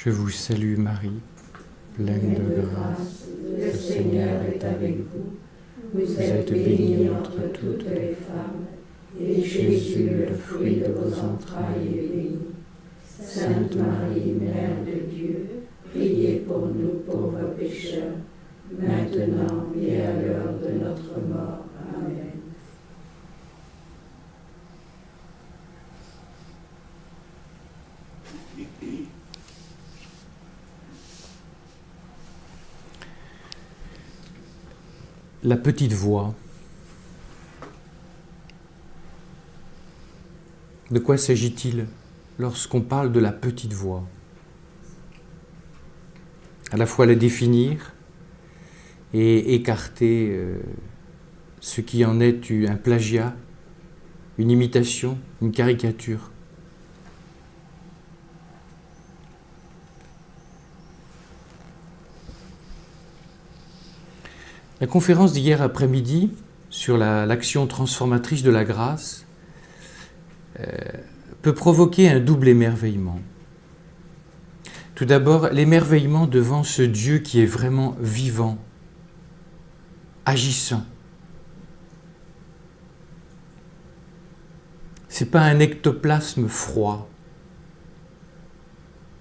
Je vous salue Marie, pleine de grâce, le Seigneur est avec vous. Vous êtes bénie entre toutes les femmes, et Jésus, le fruit de vos entrailles, est béni. Sainte Marie, Mère de Dieu, priez pour nous pauvres pécheurs, maintenant et à l'heure de notre mort. Amen. La petite voix. De quoi s'agit-il lorsqu'on parle de la petite voix? À la fois la définir et écarter ce qui en est un plagiat, une imitation, une caricature. La conférence d'hier après-midi sur l'action transformatrice de la grâce peut provoquer un double émerveillement. Tout d'abord, l'émerveillement devant ce Dieu qui est vraiment vivant, agissant. Ce n'est pas un ectoplasme froid,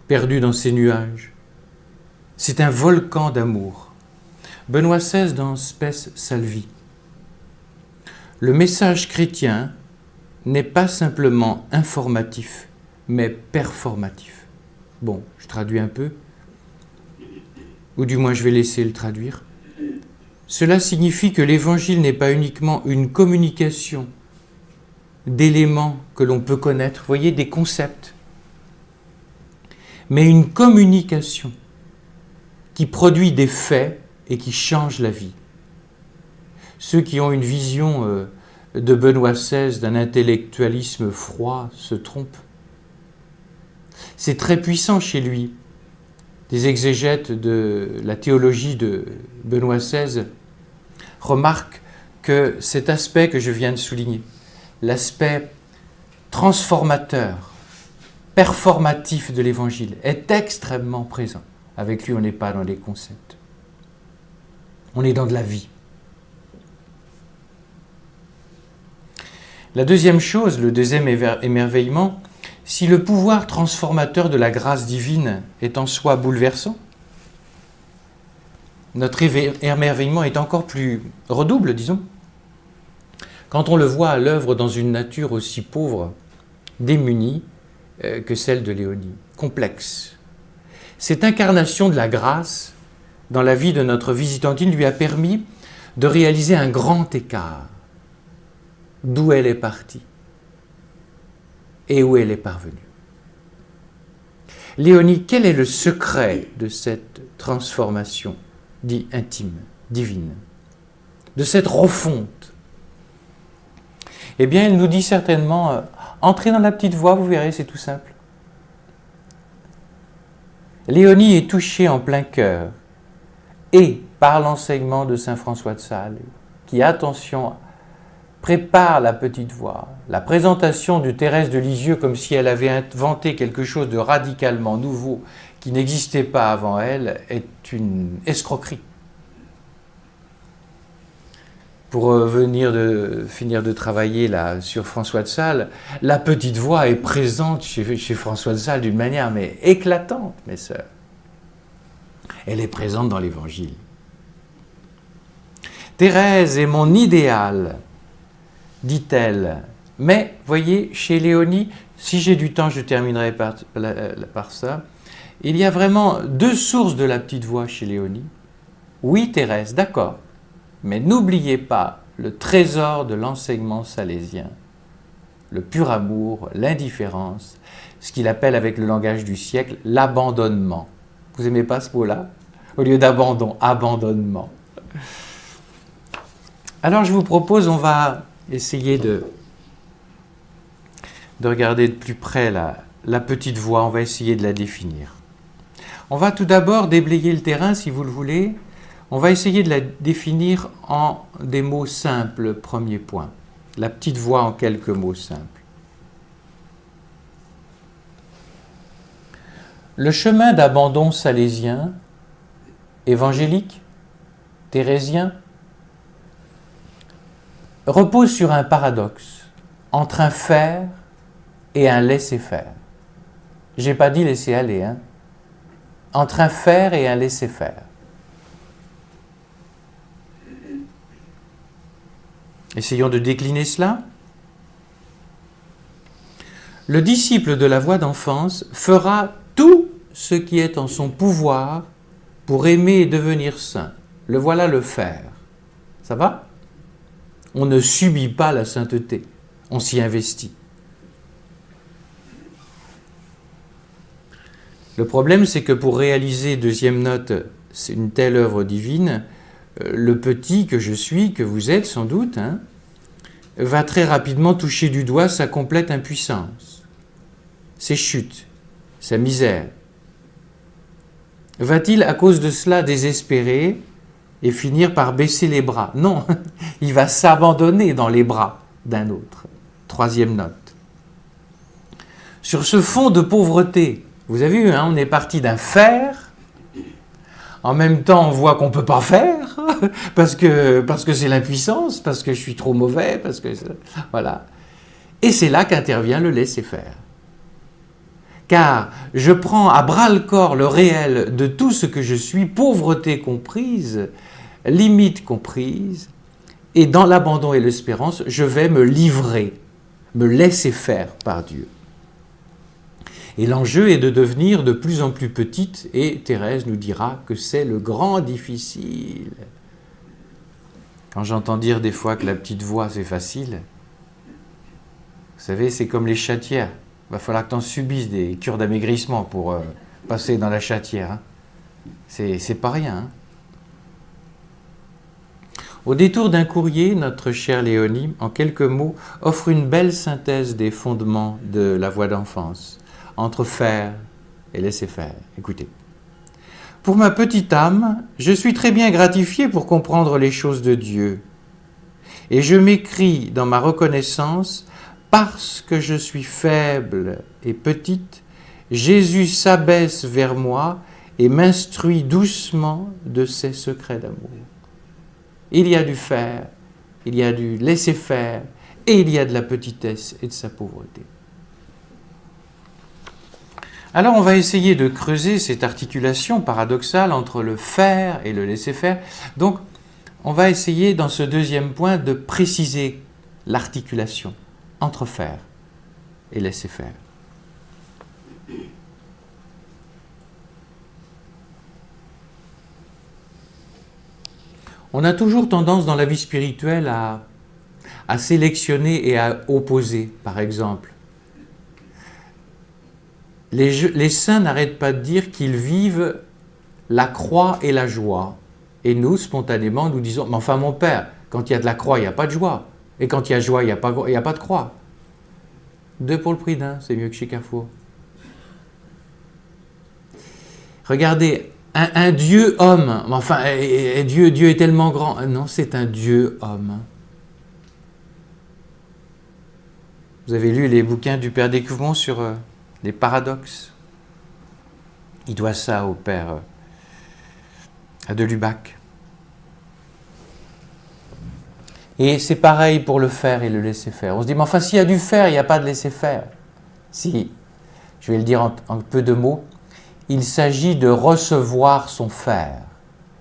perdu dans ses nuages. C'est un volcan d'amour. Benoît XVI dans Spes Salvi. Le message chrétien n'est pas simplement informatif, mais performatif. Bon, je traduis un peu, ou du moins je vais laisser le traduire. Cela signifie que l'Évangile n'est pas uniquement une communication d'éléments que l'on peut connaître, vous voyez, des concepts, mais une communication qui produit des faits et qui change la vie. Ceux qui ont une vision de Benoît XVI, d'un intellectualisme froid, se trompent. C'est très puissant chez lui. Des exégètes de la théologie de Benoît XVI remarquent que cet aspect que je viens de souligner, l'aspect transformateur, performatif de l'Évangile, est extrêmement présent. Avec lui, on n'est pas dans les concepts. On est dans de la vie. La deuxième chose, le deuxième émerveillement, si le pouvoir transformateur de la grâce divine est en soi bouleversant, notre émerveillement est encore plus redouble, disons, quand on le voit à l'œuvre dans une nature aussi pauvre, démunie que celle de Léonie, complexe. Cette incarnation de la grâce dans la vie de notre visitandine lui a permis de réaliser un grand écart d'où elle est partie et où elle est parvenue. Léonie, quel est le secret de cette transformation dite intime, divine, de cette refonte? Eh bien, elle nous dit certainement, entrez dans la petite voie, vous verrez, c'est tout simple. Léonie est touchée en plein cœur et par l'enseignement de saint François de Sales, qui, attention, prépare la petite voie. La présentation de Thérèse de Lisieux comme si elle avait inventé quelque chose de radicalement nouveau qui n'existait pas avant elle est une escroquerie. Pour finir de travailler là, sur François de Sales, la petite voix est présente chez François de Sales d'une manière mais éclatante, mes sœurs. Elle est présente dans l'Évangile. Thérèse est mon idéal, dit-elle. Mais, voyez, chez Léonie, si j'ai du temps, je terminerai par ça, il y a vraiment deux sources de la petite voix chez Léonie. Oui, Thérèse, d'accord. Mais n'oubliez pas le trésor de l'enseignement salésien, le pur amour, l'indifférence, ce qu'il appelle avec le langage du siècle l'abandonnement. Vous n'aimez pas ce mot-là? Au lieu d'abandon, abandonnement. Alors je vous propose, on va essayer de regarder de plus près la petite voix, on va essayer de la définir. On va tout d'abord déblayer le terrain, si vous le voulez. On va essayer de la définir en des mots simples, premier point. La petite voix en quelques mots simples. Le chemin d'abandon salésien, évangélique, thérésien, repose sur un paradoxe entre un faire et un laisser-faire. J'ai pas dit laisser aller, hein. Entre un faire et un laisser-faire. Essayons de décliner cela. Le disciple de la voie d'enfance fera tout ce qui est en son pouvoir pour aimer et devenir saint. Le voilà le faire. Ça va? On ne subit pas la sainteté, on s'y investit. Le problème, c'est que pour réaliser, deuxième note, c'est une telle œuvre divine, le petit que je suis, que vous êtes sans doute, hein, va très rapidement toucher du doigt sa complète impuissance, ses chutes, sa misère. Va-t-il à cause de cela désespérer et finir par baisser les bras? Non, il va s'abandonner dans les bras d'un autre. Troisième note. Sur ce fond de pauvreté, vous avez vu, hein, on est parti d'un faire. En même temps, on voit qu'on ne peut pas faire, parce que c'est l'impuissance, parce que je suis trop mauvais, parce que... Voilà. Et c'est là qu'intervient le laisser-faire. Car je prends à bras-le-corps le réel de tout ce que je suis, pauvreté comprise, limite comprise, et dans l'abandon et l'espérance, je vais me livrer, me laisser faire par Dieu. Et l'enjeu est de devenir de plus en plus petite, et Thérèse nous dira que c'est le grand difficile. Quand j'entends dire des fois que la petite voix c'est facile, vous savez, c'est comme les chatières. Il va falloir que tu en subisses des cures d'amaigrissement pour passer dans la chatière. Hein. C'est pas rien. Hein. Au détour d'un courrier, notre chère Léonie, en quelques mots, offre une belle synthèse des fondements de la voie d'enfance, entre faire et laisser faire. Écoutez. Pour ma petite âme, je suis très bien gratifié pour comprendre les choses de Dieu. Et je m'écris dans ma reconnaissance, parce que je suis faible et petite, Jésus s'abaisse vers moi et m'instruit doucement de ses secrets d'amour. Il y a du faire, il y a du laisser faire, et il y a de la petitesse et de sa pauvreté. Alors on va essayer de creuser cette articulation paradoxale entre le faire et le laisser faire. Donc on va essayer dans ce deuxième point de préciser l'articulation entre faire et laisser faire. On a toujours tendance dans la vie spirituelle à sélectionner et à opposer, par exemple. Les saints n'arrêtent pas de dire qu'ils vivent la croix et la joie. Et nous, spontanément, nous disons, mais enfin mon père, quand il y a de la croix, il n'y a pas de joie. Et quand il y a joie, il n'y a pas de croix. 2 pour le prix d'un, c'est mieux que chez Carrefour. Regardez, un Dieu homme, enfin, Dieu est tellement grand. Non, c'est un Dieu homme. Vous avez lu les bouquins du Père Découvement sur les paradoxes. Il doit ça au Père de Lubac. Et c'est pareil pour le faire et le laisser faire. On se dit, mais enfin, s'il y a du faire, il n'y a pas de laisser faire. Si, je vais le dire en peu de mots, il s'agit de recevoir son faire.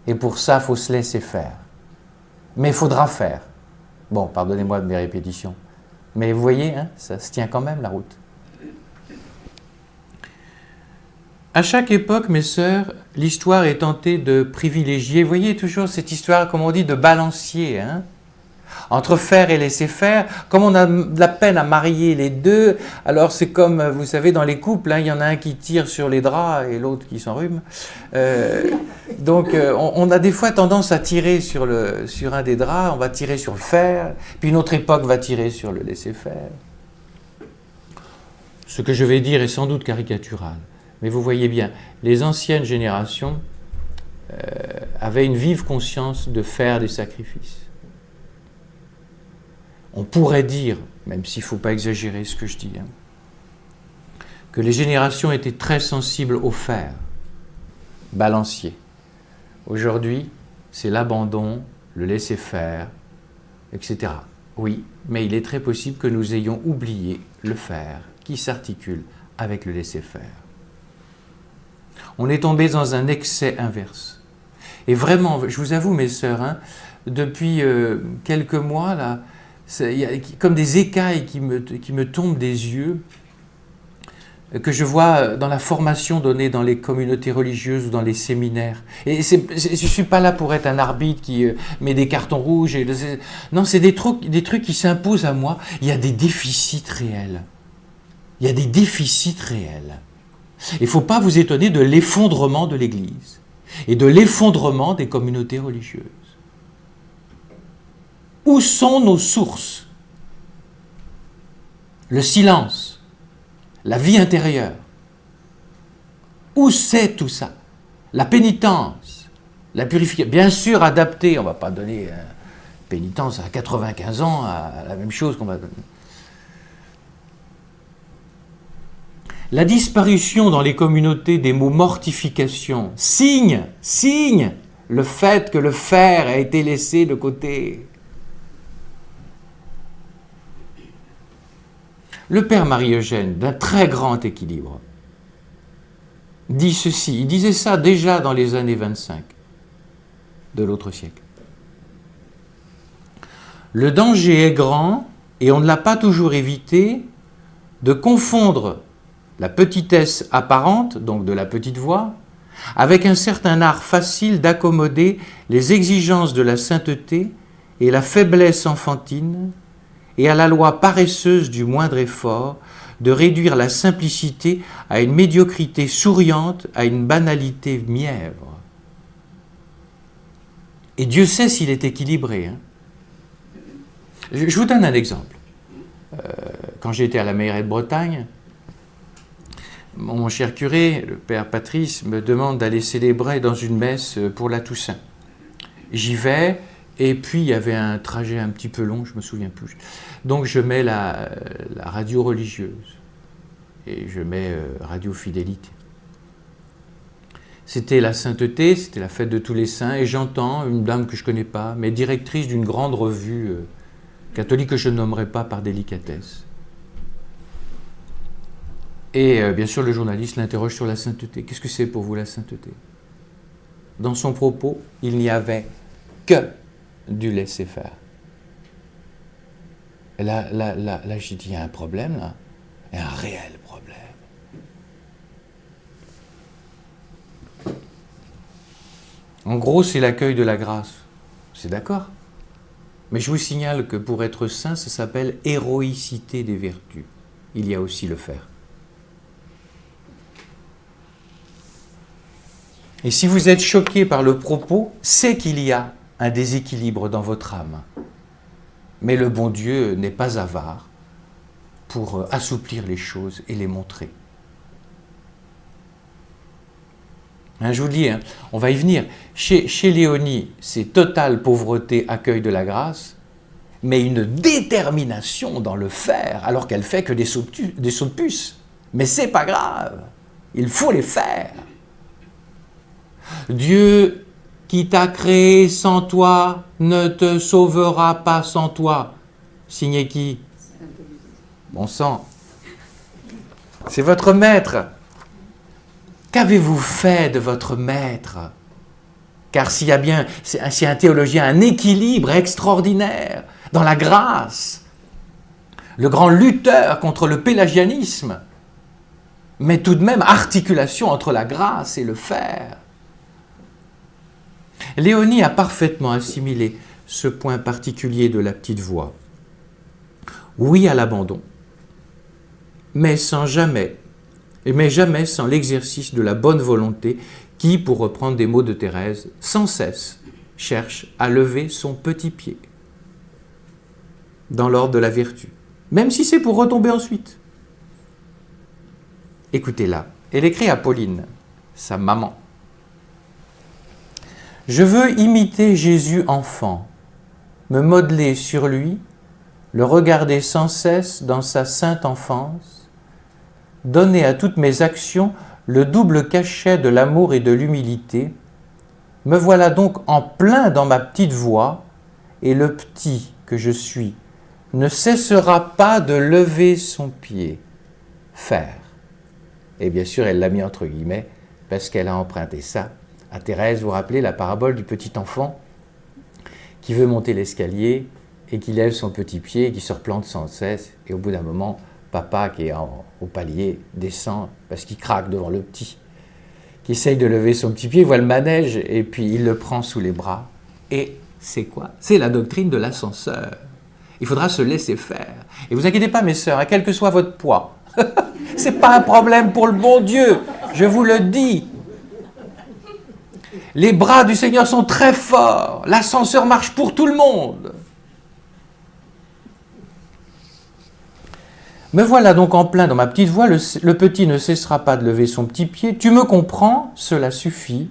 Et pour ça, il faut se laisser faire. Mais il faudra faire. Bon, pardonnez-moi de mes répétitions. Mais vous voyez, hein, ça se tient quand même la route. À chaque époque, mes sœurs, l'histoire est tentée de privilégier, vous voyez toujours cette histoire, comme on dit, de balancier, hein, entre faire et laisser faire. Comme on a de la peine à marier les deux, alors c'est comme, vous savez, dans les couples, hein, il y en a un qui tire sur les draps et l'autre qui s'enrhume. Donc on a des fois tendance à tirer sur un des draps, on va tirer sur le faire, puis une autre époque va tirer sur le laisser faire. Ce que je vais dire est sans doute caricatural. Mais vous voyez bien, les anciennes générations avaient une vive conscience de faire des sacrifices. On pourrait dire, même s'il ne faut pas exagérer ce que je dis, hein, que les générations étaient très sensibles au fer, balancier. Aujourd'hui, c'est l'abandon, le laisser-faire, etc. Oui, mais il est très possible que nous ayons oublié le fer qui s'articule avec le laisser-faire. On est tombé dans un excès inverse. Et vraiment, je vous avoue, mes sœurs, hein, depuis quelques mois, là, il y a comme des écailles qui me tombent des yeux, que je vois dans la formation donnée dans les communautés religieuses ou dans les séminaires. Et je ne suis pas là pour être un arbitre qui met des cartons rouges. Non, c'est des trucs qui s'imposent à moi. Il y a des déficits réels. Il y a des déficits réels. Il ne faut pas vous étonner de l'effondrement de l'Église et de l'effondrement des communautés religieuses. Où sont nos sources? Le silence. La vie intérieure. Où c'est tout ça? La pénitence, la purification. Bien sûr, adaptée. On ne va pas donner pénitence à 95 ans, à la même chose qu'on va donner. La disparition dans les communautés des mots mortification signe le fait que le fer a été laissé de côté. Le père Marie-Eugène, d'un très grand équilibre, dit ceci. Il disait ça déjà dans les années 25 de l'autre siècle. Le danger est grand, et on ne l'a pas toujours évité, de confondre la petitesse apparente, donc de la petite voix, avec un certain art facile d'accommoder les exigences de la sainteté et la faiblesse enfantine, et à la loi paresseuse du moindre effort, de réduire la simplicité à une médiocrité souriante, à une banalité mièvre. Et Dieu sait s'il est équilibré. Hein. Je vous donne un exemple. Quand j'étais à la mairie de Bretagne, mon cher curé, le père Patrice, me demande d'aller célébrer dans une messe pour la Toussaint. J'y vais, et puis il y avait un trajet un petit peu long, je ne me souviens plus. Donc je mets la radio religieuse, et je mets Radio Fidélité. C'était la sainteté, c'était la fête de tous les saints, et j'entends une dame que je ne connais pas, mais directrice d'une grande revue catholique que je ne nommerai pas par délicatesse. Et bien sûr, le journaliste l'interroge sur la sainteté. Qu'est-ce que c'est pour vous la sainteté? Dans son propos, il n'y avait que du laisser-faire. Et là, j'ai dit, il y a un problème, là. Il y a un réel problème. En gros, c'est l'accueil de la grâce. C'est d'accord. Mais je vous signale que pour être saint, ça s'appelle héroïcité des vertus. Il y a aussi le faire. Et si vous êtes choqué par le propos, c'est qu'il y a un déséquilibre dans votre âme. Mais le bon Dieu n'est pas avare pour assouplir les choses et les montrer. Hein, je vous le dis, hein, on va y venir. Chez Léonie, c'est totale pauvreté, accueil de la grâce, mais une détermination dans le faire, alors qu'elle fait que des sauts de puce. Mais c'est pas grave, il faut les faire. Dieu qui t'a créé sans toi ne te sauvera pas sans toi. Signé qui? Bon sang. C'est votre maître. Qu'avez-vous fait de votre maître? Car s'il y a bien, si un théologien, un équilibre extraordinaire dans la grâce, le grand lutteur contre le pélagianisme, mais tout de même articulation entre la grâce et le faire. Léonie a parfaitement assimilé ce point particulier de la petite voix. Oui à l'abandon, mais jamais sans l'exercice de la bonne volonté qui, pour reprendre des mots de Thérèse, sans cesse cherche à lever son petit pied dans l'ordre de la vertu, même si c'est pour retomber ensuite. Écoutez-la, elle écrit à Pauline, sa maman. Je veux imiter Jésus enfant, me modeler sur lui, le regarder sans cesse dans sa sainte enfance, donner à toutes mes actions le double cachet de l'amour et de l'humilité, me voilà donc en plein dans ma petite voie, et le petit que je suis ne cessera pas de lever son pied. Faire. Et bien sûr, elle l'a mis entre guillemets, parce qu'elle a emprunté ça à Thérèse. Vous vous rappelez la parabole du petit enfant qui veut monter l'escalier et qui lève son petit pied et qui se replante sans cesse, et au bout d'un moment, papa qui est au palier descend parce qu'il craque devant le petit, qui essaye de lever son petit pied, voit le manège et puis il le prend sous les bras. Et c'est quoi? C'est la doctrine de l'ascenseur. Il faudra se laisser faire. Et vous inquiétez pas mes sœurs, quel que soit votre poids, c'est pas un problème pour le bon Dieu, je vous le dis. Les bras du Seigneur sont très forts, l'ascenseur marche pour tout le monde. Me voilà donc en plein dans ma petite voie, le petit ne cessera pas de lever son petit pied. Tu me comprends, cela suffit.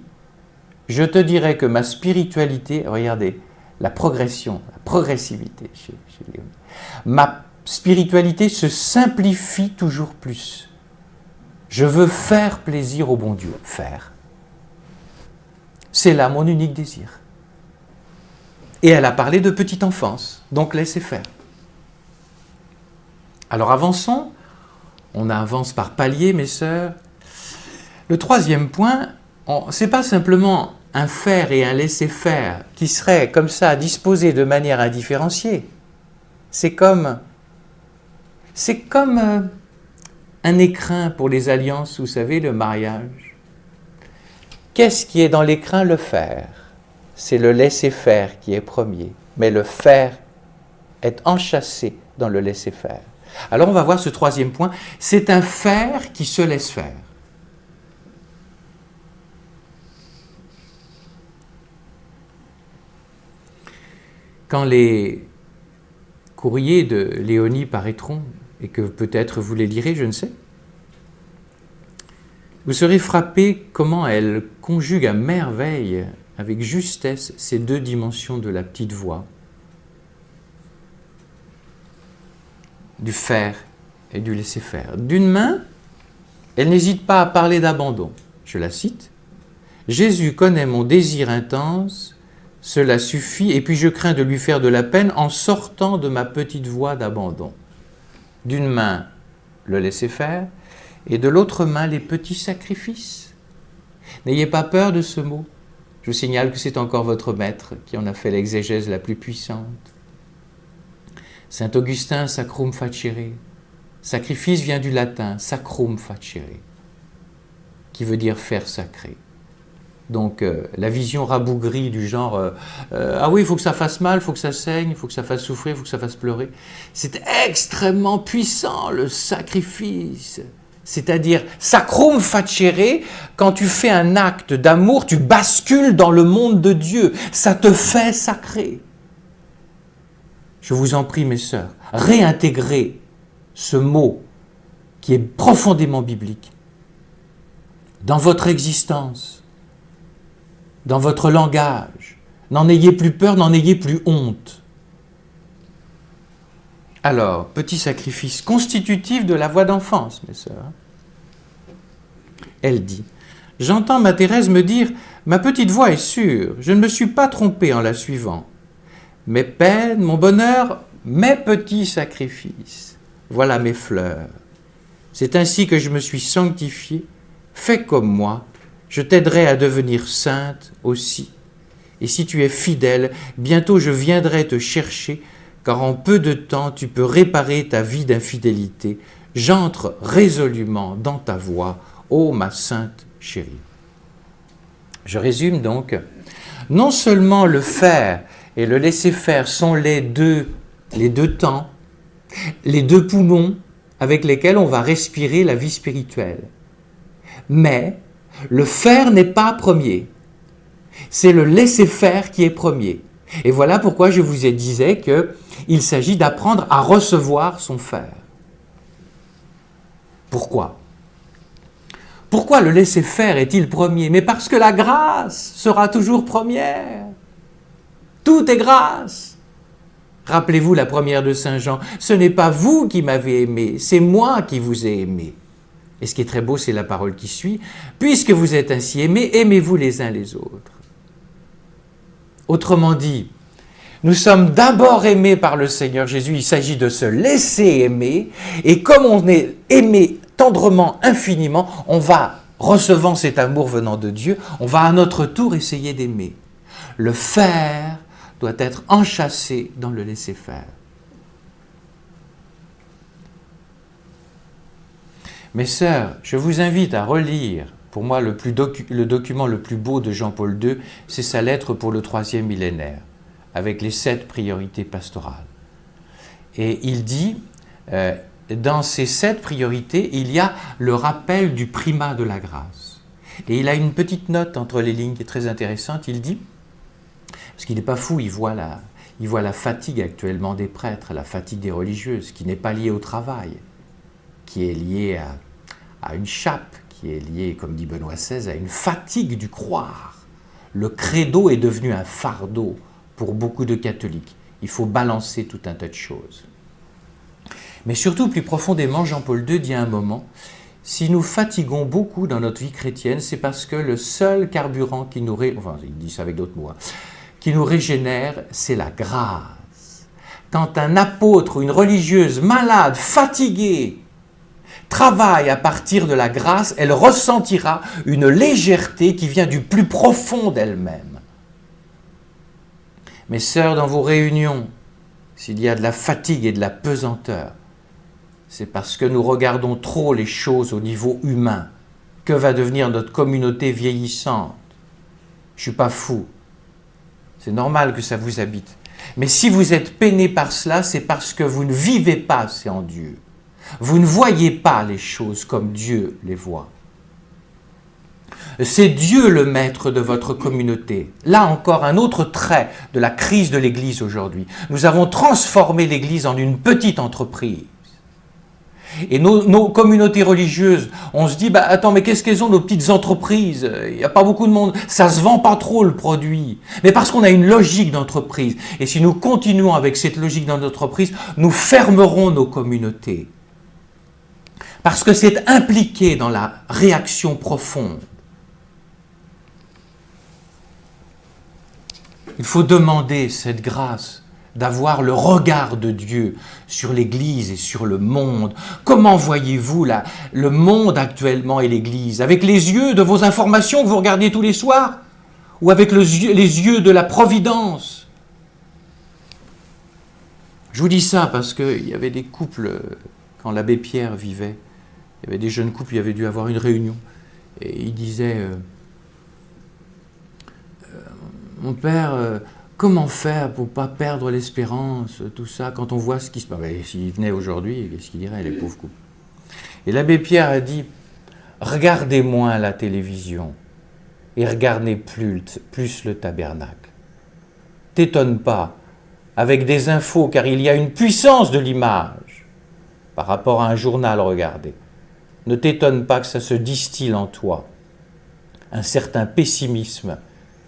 Je te dirai que ma spiritualité, regardez, la progression, la progressivité chez Léonie, ma spiritualité se simplifie toujours plus. Je veux faire plaisir au bon Dieu, faire. C'est là mon unique désir. Et elle a parlé de petite enfance, donc laissez faire. Alors avançons, on avance par paliers, mes sœurs. Le troisième point, ce n'est pas simplement un faire et un laisser-faire qui seraient comme ça disposés de manière indifférenciée. C'est comme un écrin pour les alliances, vous savez, le mariage. Qu'est-ce qui est dans l'écrin? Le faire. C'est le laisser-faire qui est premier, mais le faire est enchâssé dans le laisser-faire. Alors on va voir ce troisième point, c'est un faire qui se laisse faire. Quand les courriers de Léonie paraîtront, et que peut-être vous les lirez, je ne sais, vous serez frappé comment elle conjugue à merveille, avec justesse, ces deux dimensions de la petite voix, du faire et du laisser faire. D'une main, elle n'hésite pas à parler d'abandon. Je la cite. « Jésus connaît mon désir intense, cela suffit, et puis je crains de lui faire de la peine en sortant de ma petite voie d'abandon. » D'une main, le laisser faire, et de l'autre main, les petits sacrifices. N'ayez pas peur de ce mot. Je vous signale que c'est encore votre maître qui en a fait l'exégèse la plus puissante. Saint Augustin, sacrum facere. Sacrifice vient du latin, sacrum facere, qui veut dire faire sacré. Donc la vision rabougrie du genre ah oui, il faut que ça fasse mal, il faut que ça saigne, il faut que ça fasse souffrir, il faut que ça fasse pleurer. C'est extrêmement puissant le sacrifice. C'est-à-dire sacrum facere, quand tu fais un acte d'amour, tu bascules dans le monde de Dieu. Ça te fait sacré. Je vous en prie, mes sœurs, réintégrez ce mot qui est profondément biblique dans votre existence, dans votre langage. N'en ayez plus peur, n'en ayez plus honte. Alors, petit sacrifice constitutif de la voix d'enfance, mes sœurs. Elle dit, « J'entends ma Thérèse me dire, ma petite voix est sûre, je ne me suis pas trompée en la suivant. Mes peines, mon bonheur, mes petits sacrifices. Voilà mes fleurs. C'est ainsi que je me suis sanctifiée. Fais comme moi, je t'aiderai à devenir sainte aussi. Et si tu es fidèle, bientôt je viendrai te chercher, car en peu de temps tu peux réparer ta vie d'infidélité. J'entre résolument dans ta voie, ô ma sainte chérie. » Je résume donc. Non seulement le faire et le laisser faire sont les deux temps, les deux poumons avec lesquels on va respirer la vie spirituelle. Mais le faire n'est pas premier. C'est le laisser faire qui est premier. Et voilà pourquoi je vous disais qu'il s'agit d'apprendre à recevoir son faire. Pourquoi ? Pourquoi le laisser faire est-il premier ? Mais parce que la grâce sera toujours première. Tout est grâce. Rappelez-vous la première de Saint Jean. Ce n'est pas vous qui m'avez aimé, c'est moi qui vous ai aimé. Et ce qui est très beau, c'est la parole qui suit. « Puisque vous êtes ainsi aimés, aimez-vous les uns les autres. » Autrement dit, nous sommes d'abord aimés par le Seigneur Jésus. Il s'agit de se laisser aimer. Et comme on est aimé tendrement, infiniment, on va, recevant cet amour venant de Dieu, on va à notre tour essayer d'aimer. Le faire doit être enchâssé dans le laisser-faire. Mes sœurs, je vous invite à relire, pour moi le document le plus beau de Jean-Paul II, c'est sa lettre pour le 3e millénaire, avec les 7 priorités pastorales. Et il dit, dans ces 7 priorités, il y a le rappel du primat de la grâce. Et il a une petite note entre les lignes qui est très intéressante, il dit, parce qu'il n'est pas fou, il voit la fatigue actuellement des prêtres, la fatigue des religieuses, qui n'est pas liée au travail, qui est liée à une chape, qui est liée, comme dit Benoît XVI, à une fatigue du croire. Le credo est devenu un fardeau pour beaucoup de catholiques. Il faut balancer tout un tas de choses. Mais surtout, plus profondément, Jean-Paul II dit à un moment, si nous fatiguons beaucoup dans notre vie chrétienne, c'est parce que le seul carburant qui nous il dit ça avec d'autres mots, qui nous régénère, c'est la grâce. Quand un apôtre ou une religieuse malade, fatiguée, travaille à partir de la grâce, elle ressentira une légèreté qui vient du plus profond d'elle-même. Mes sœurs, dans vos réunions, s'il y a de la fatigue et de la pesanteur, c'est parce que nous regardons trop les choses au niveau humain. Que va devenir notre communauté vieillissante? Je ne suis pas fou. C'est normal que ça vous habite. Mais si vous êtes peiné par cela, c'est parce que vous ne vivez pas assez en Dieu. Vous ne voyez pas les choses comme Dieu les voit. C'est Dieu le maître de votre communauté. Là encore, un autre trait de la crise de l'Église aujourd'hui. Nous avons transformé l'Église en une petite entreprise. Et nos communautés religieuses, on se dit, attends, mais qu'est-ce qu'elles ont nos petites entreprises? Il n'y a pas beaucoup de monde, ça se vend pas trop le produit. Mais parce qu'on a une logique d'entreprise. Et si nous continuons avec cette logique d'entreprise, nous fermerons nos communautés. Parce que c'est impliqué dans la réaction profonde. Il faut demander cette grâce d'avoir le regard de Dieu sur l'Église et sur le monde. Comment voyez-vous le monde actuellement et l'Église? Avec les yeux de vos informations que vous regardez tous les soirs? Ou avec les yeux de la providence? Je vous dis ça parce qu'il y avait des couples, quand l'abbé Pierre vivait, il y avait des jeunes couples, il y avait dû avoir une réunion. Et il disait, mon père, comment faire pour ne pas perdre l'espérance, tout ça, quand on voit ce qui se passe? S'il venait aujourd'hui, qu'est-ce qu'il dirait, les pauvres couples? Et l'abbé Pierre a dit, regardez moins la télévision et regardez plus le tabernacle. T'étonne pas, avec des infos, car il y a une puissance de l'image par rapport à un journal regardé. Ne t'étonne pas que ça se distille en toi, un certain pessimisme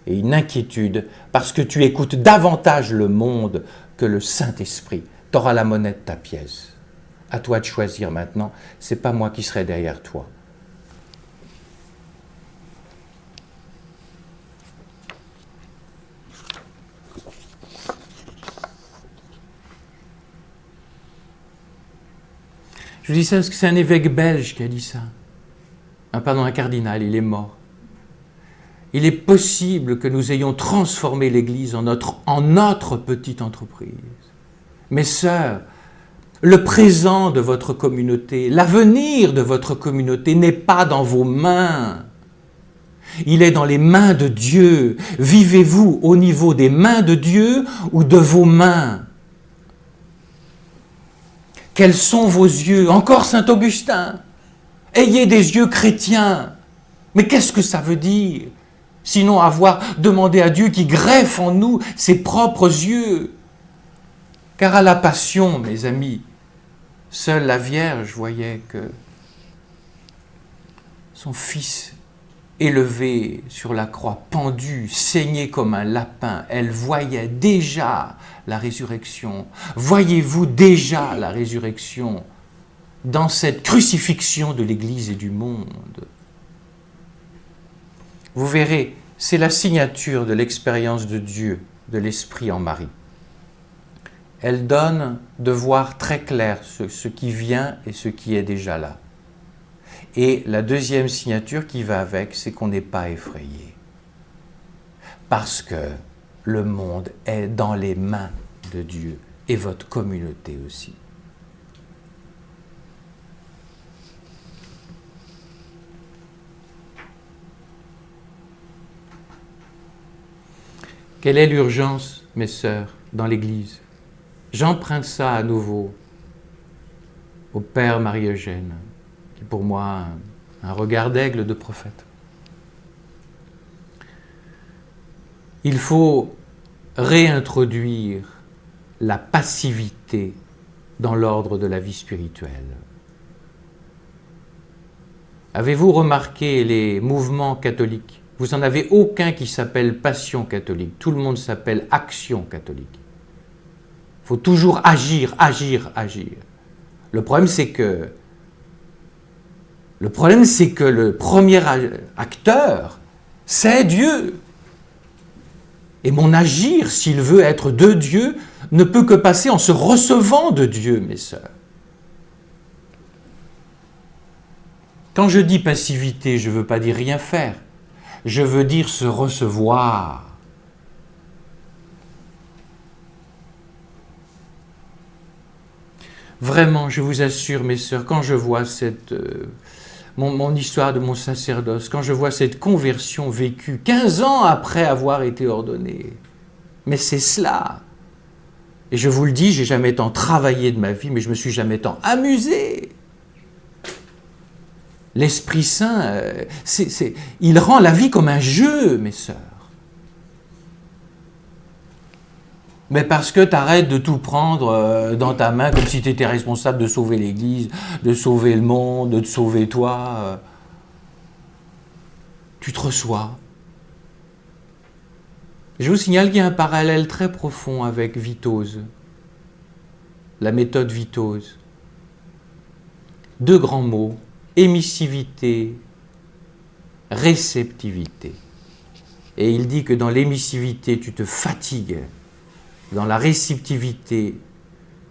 et une inquiétude, parce que tu écoutes davantage le monde que le Saint-Esprit. Tu auras la monnaie de ta pièce. À toi de choisir maintenant, ce n'est pas moi qui serai derrière toi. Je vous dis ça parce que c'est un évêque belge qui a dit ça. Un cardinal, il est mort. Il est possible que nous ayons transformé l'Église en notre petite entreprise. Mes sœurs, le présent de votre communauté, l'avenir de votre communauté n'est pas dans vos mains. Il est dans les mains de Dieu. Vivez-vous au niveau des mains de Dieu ou de vos mains? Quels sont vos yeux? Encore Saint Augustin. Ayez des yeux chrétiens. Mais qu'est-ce que ça veut dire? Sinon avoir demandé à Dieu qui greffe en nous ses propres yeux. Car à la Passion, mes amis, seule la Vierge voyait que son Fils élevé sur la croix, pendu, saigné comme un lapin, elle voyait déjà la résurrection. Voyez-vous déjà la résurrection dans cette crucifixion de l'Église et du monde. Vous verrez, c'est la signature de l'expérience de Dieu, de l'Esprit en Marie. Elle donne de voir très clair ce qui vient et ce qui est déjà là. Et la deuxième signature qui va avec, c'est qu'on n'est pas effrayé. Parce que le monde est dans les mains de Dieu et votre communauté aussi. Quelle est l'urgence, mes sœurs, dans l'Église? J'emprunte ça à nouveau au Père Marie-Eugène, qui est pour moi un regard d'aigle de prophète. Il faut réintroduire la passivité dans l'ordre de la vie spirituelle. Avez-vous remarqué les mouvements catholiques? Vous n'en avez aucun qui s'appelle passion catholique. Tout le monde s'appelle action catholique. Il faut toujours agir, agir, agir. Le problème, c'est que le premier acteur, c'est Dieu. Et mon agir, s'il veut être de Dieu, ne peut que passer en se recevant de Dieu, mes sœurs. Quand je dis passivité, je ne veux pas dire rien faire. Je veux dire se recevoir. Vraiment, je vous assure, mes sœurs, quand je vois mon histoire de mon sacerdoce, quand je vois cette conversion vécue 15 ans après avoir été ordonné, mais c'est cela. Et je vous le dis, j'ai jamais tant travaillé de ma vie, mais je me suis jamais tant amusé. L'Esprit Saint, il rend la vie comme un jeu, mes sœurs. Mais parce que tu arrêtes de tout prendre dans ta main comme si tu étais responsable de sauver l'Église, de sauver le monde, de te sauver toi. Tu te reçois. Je vous signale qu'il y a un parallèle très profond avec Vitose, la méthode Vitose. Deux grands mots, émissivité, réceptivité. Et il dit que dans l'émissivité, tu te fatigues. Dans la réceptivité,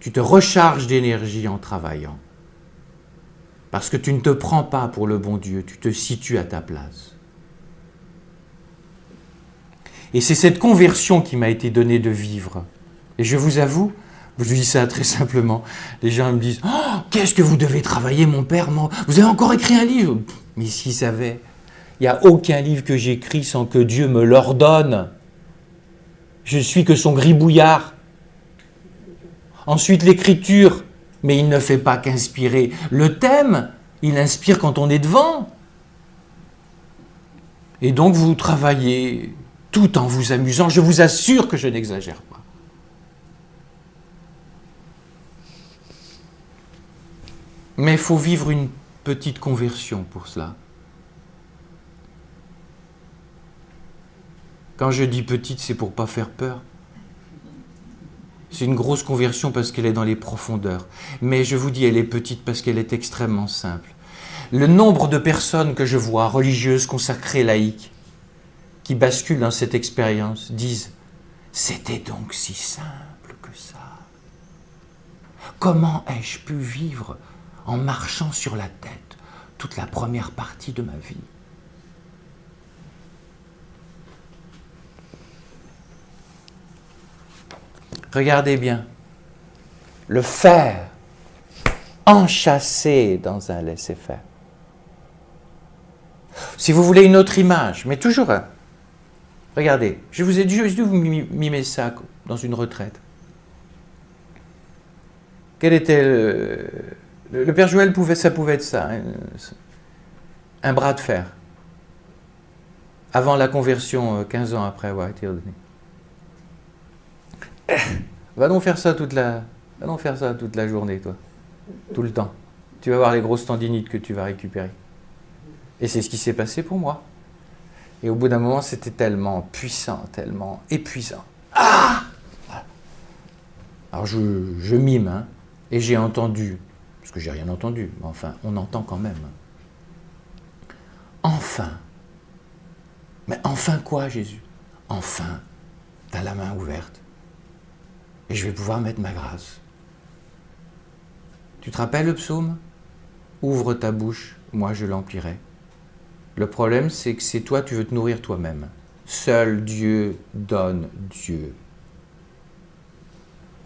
tu te recharges d'énergie en travaillant. Parce que tu ne te prends pas pour le bon Dieu, tu te situes à ta place. Et c'est cette conversion qui m'a été donnée de vivre. Et je vous avoue, je vous dis ça très simplement, les gens me disent « Oh, qu'est-ce que vous devez travailler, mon père? Vous avez encore écrit un livre ?» Mais s'ils savaient, il n'y a aucun livre que j'écris sans que Dieu me l'ordonne. Je suis que son gribouillard. Ensuite, l'écriture, mais il ne fait pas qu'inspirer. Le thème, il inspire quand on est devant. Et donc, vous travaillez tout en vous amusant. Je vous assure que je n'exagère pas. Mais il faut vivre une petite conversion pour cela. Quand je dis petite, c'est pour ne pas faire peur. C'est une grosse conversion parce qu'elle est dans les profondeurs. Mais je vous dis, elle est petite parce qu'elle est extrêmement simple. Le nombre de personnes que je vois, religieuses, consacrées, laïques, qui basculent dans cette expérience, disent « C'était donc si simple que ça. Comment ai-je pu vivre en marchant sur la tête toute la première partie de ma vie ?» Regardez bien, le faire enchâssé dans un laisser-faire. Si vous voulez une autre image, mais toujours, regardez, je vous ai dû vous mimer ça dans une retraite. Quel était le Père Joël ça pouvait être ça, un bras de fer, avant la conversion, 15 ans après avoir été ordonné. Va donc faire ça toute la journée, toi. Tout le temps. Tu vas voir les grosses tendinites que tu vas récupérer. Et c'est ce qui s'est passé pour moi. Et au bout d'un moment, c'était tellement puissant, tellement épuisant. Ah! Alors je mime, hein, et j'ai entendu Parce que j'ai rien entendu, mais enfin, on entend quand même. Enfin. Mais enfin quoi, Jésus? Enfin, tu as la main ouverte. Et je vais pouvoir mettre ma grâce. Tu te rappelles le psaume? Ouvre ta bouche, moi je l'emplirai. Le problème, c'est que c'est toi, tu veux te nourrir toi-même. Seul Dieu donne Dieu.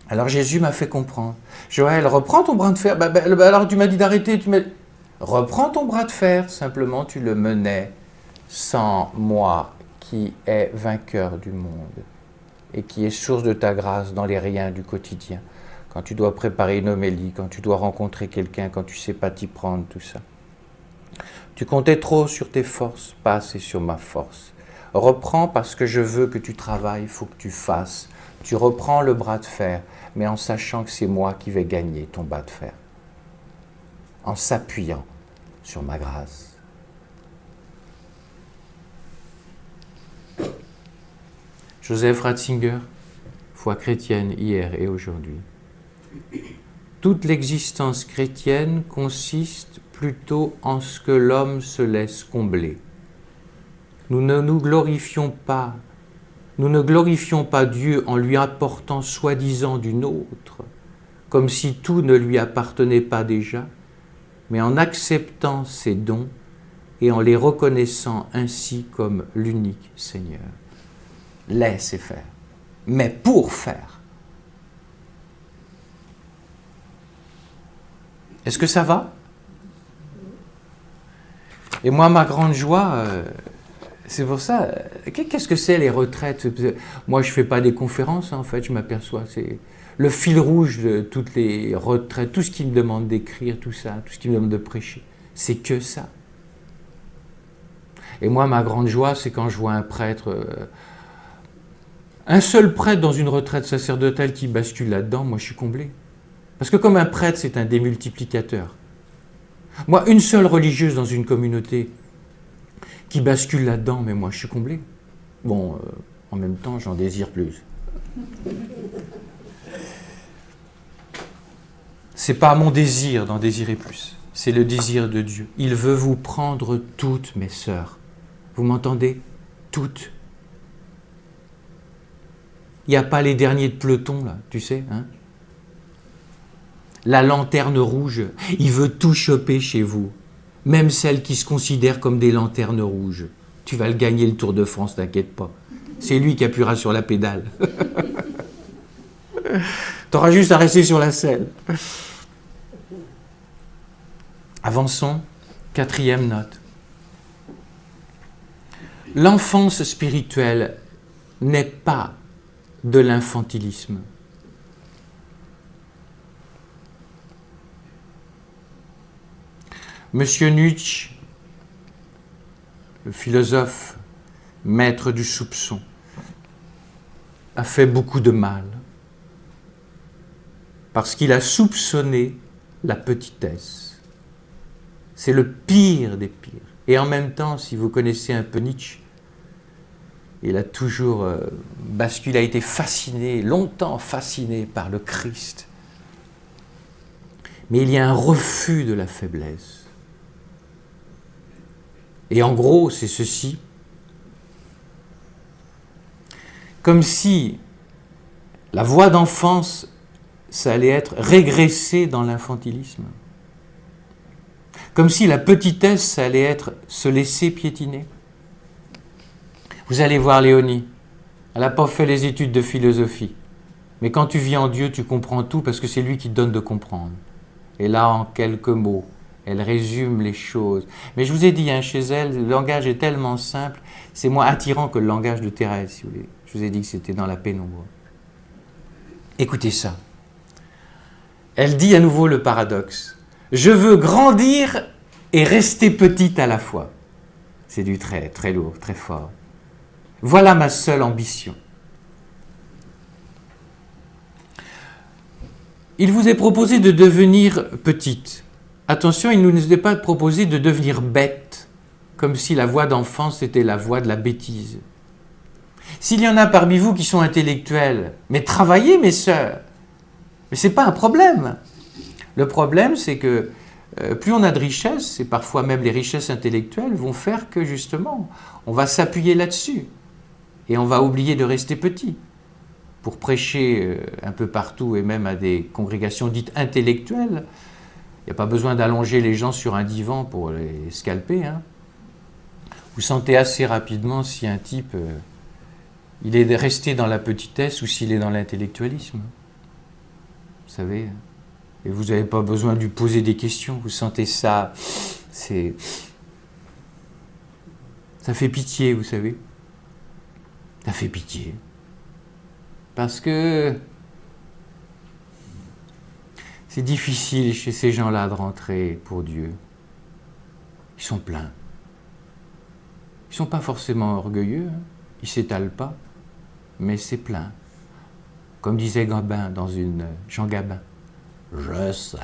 Alors Jésus m'a fait comprendre. Joël, reprends ton bras de fer. Alors tu m'as dit d'arrêter. Reprends ton bras de fer. Simplement, tu le menais sans moi qui est vainqueur du monde et qui est source de ta grâce dans les riens du quotidien. Quand tu dois préparer une homélie, quand tu dois rencontrer quelqu'un, quand tu ne sais pas t'y prendre, tout ça. Tu comptais trop sur tes forces, pas assez sur ma force. Reprends parce que je veux que tu travailles, il faut que tu fasses. Tu reprends le bras de fer, mais en sachant que c'est moi qui vais gagner ton bras de fer. En s'appuyant sur ma grâce. Joseph Ratzinger, foi chrétienne hier et aujourd'hui. Toute l'existence chrétienne consiste plutôt en ce que l'homme se laisse combler. Nous ne glorifions pas Dieu en lui apportant soi-disant du nôtre, comme si tout ne lui appartenait pas déjà, mais en acceptant ses dons et en les reconnaissant ainsi comme l'unique Seigneur. Laissez faire, mais pour faire. Est-ce que ça va? Et moi, ma grande joie, c'est pour ça, qu'est-ce que c'est les retraites? Moi, je ne fais pas des conférences, en fait, je m'aperçois. C'est le fil rouge de toutes les retraites, tout ce qui me demande d'écrire, tout ça, tout ce qui me demande de prêcher, c'est que ça. Et moi, ma grande joie, c'est quand je vois un prêtre, un seul prêtre dans une retraite sacerdotale qui bascule là-dedans, moi, je suis comblé. Parce que comme un prêtre, c'est un démultiplicateur. Moi, une seule religieuse dans une communauté qui bascule là-dedans, mais moi, je suis comblé. Bon, en même temps, j'en désire plus. C'est pas mon désir d'en désirer plus. C'est le désir de Dieu. Il veut vous prendre toutes, mes sœurs. Vous m'entendez? Toutes. Il n'y a pas les derniers de peloton, là, tu sais, hein? La lanterne rouge, il veut tout choper chez vous. Même celles qui se considèrent comme des lanternes rouges. Tu vas le gagner le Tour de France, t'inquiète pas. C'est lui qui appuiera sur la pédale. T'auras juste à rester sur la selle. Avançons, 4e note. L'enfance spirituelle n'est pas de l'infantilisme. Monsieur Nietzsche, le philosophe, maître du soupçon, a fait beaucoup de mal parce qu'il a soupçonné la petitesse. C'est le pire des pires. Et en même temps, si vous connaissez un peu Nietzsche, il a toujours basculé, a été fasciné, longtemps fasciné par le Christ. Mais il y a un refus de la faiblesse. Et en gros, c'est ceci. Comme si la voie d'enfance, ça allait être régresser dans l'infantilisme. Comme si la petitesse, ça allait être se laisser piétiner. Vous allez voir Léonie, elle n'a pas fait les études de philosophie. Mais quand tu vis en Dieu, tu comprends tout parce que c'est lui qui te donne de comprendre. Et là, en quelques mots, elle résume les choses. Mais je vous ai dit, hein, chez elle, le langage est tellement simple, c'est moins attirant que le langage de Thérèse, si vous voulez. Je vous ai dit que c'était dans la pénombre. Écoutez ça. Elle dit à nouveau le paradoxe. Je veux grandir et rester petite à la fois. C'est du très, très lourd, très fort. Voilà ma seule ambition. Il vous est proposé de devenir petite. Attention, il ne nous est pas proposé de devenir bête, comme si la voie d'enfance était la voie de la bêtise. S'il y en a parmi vous qui sont intellectuels, mais travaillez, mes sœurs. Mais ce n'est pas un problème. Le problème, c'est que plus on a de richesses, et parfois même les richesses intellectuelles vont faire que justement, on va s'appuyer là-dessus et on va oublier de rester petit. Pour prêcher un peu partout et même à des congrégations dites intellectuelles, il n'y a pas besoin d'allonger les gens sur un divan pour les scalper. Hein. Vous sentez assez rapidement si un type il est resté dans la petitesse ou s'il est dans l'intellectualisme. Vous savez, et vous n'avez pas besoin de lui poser des questions, vous sentez ça, ça fait pitié, vous savez. Ça fait pitié. Parce que c'est difficile chez ces gens-là de rentrer pour Dieu. Ils sont pleins. Ils ne sont pas forcément orgueilleux, hein. Ils ne s'étalent pas, mais c'est plein. Comme disait Gabin dans une Jean Gabin, « Je sais ».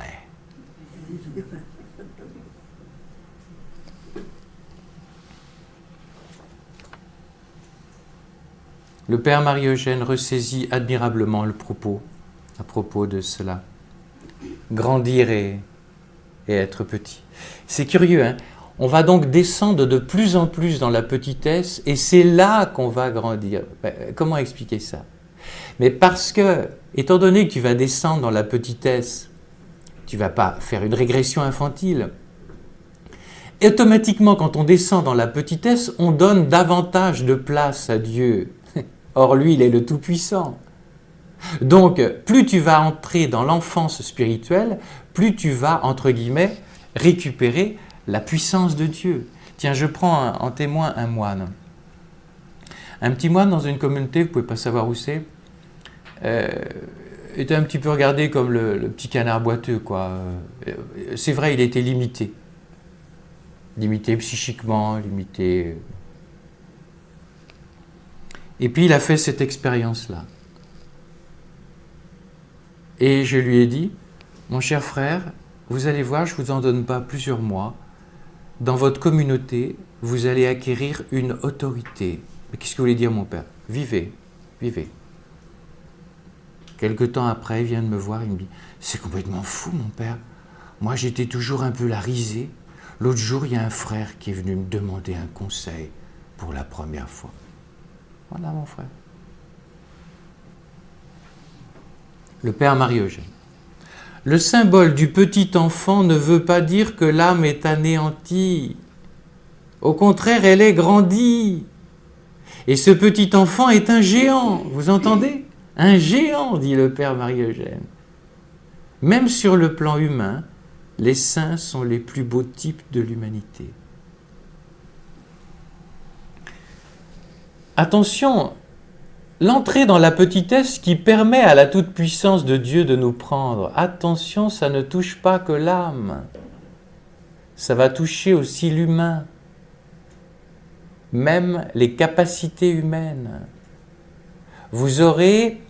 Le père Marie-Eugène ressaisit admirablement le propos à propos de cela. Grandir et être petit. C'est curieux, hein? On va donc descendre de plus en plus dans la petitesse et c'est là qu'on va grandir. Comment expliquer ça? Mais parce que, étant donné que tu vas descendre dans la petitesse, tu ne vas pas faire une régression infantile. Et automatiquement, quand on descend dans la petitesse, on donne davantage de place à Dieu. Or, lui, il est le Tout-Puissant. Donc, plus tu vas entrer dans l'enfance spirituelle, plus tu vas, entre guillemets, récupérer la puissance de Dieu. Tiens, je prends en témoin un moine. Un petit moine dans une communauté, vous ne pouvez pas savoir où c'est, était un petit peu regardé comme le petit canard boiteux, quoi. C'est vrai, il était limité. Limité psychiquement, limité... Et puis il a fait cette expérience-là. Et je lui ai dit, mon cher frère, vous allez voir, je ne vous en donne pas plusieurs mois, dans votre communauté, vous allez acquérir une autorité. Mais qu'est-ce que vous voulez dire, mon père? Vivez, vivez. Quelque temps après, il vient de me voir, il me dit, c'est complètement fou, mon père. Moi, j'étais toujours un peu la risée. L'autre jour, il y a un frère qui est venu me demander un conseil pour la première fois. Voilà, mon frère. Le père Marie-Eugène. Le symbole du petit enfant ne veut pas dire que l'âme est anéantie. Au contraire, elle est grandie. Et ce petit enfant est un géant, vous entendez? Un géant, dit le père Marie-Eugène. Même sur le plan humain, les saints sont les plus beaux types de l'humanité. Attention, l'entrée dans la petitesse qui permet à la toute-puissance de Dieu de nous prendre, attention, ça ne touche pas que l'âme, ça va toucher aussi l'humain, même les capacités humaines. Vous aurez,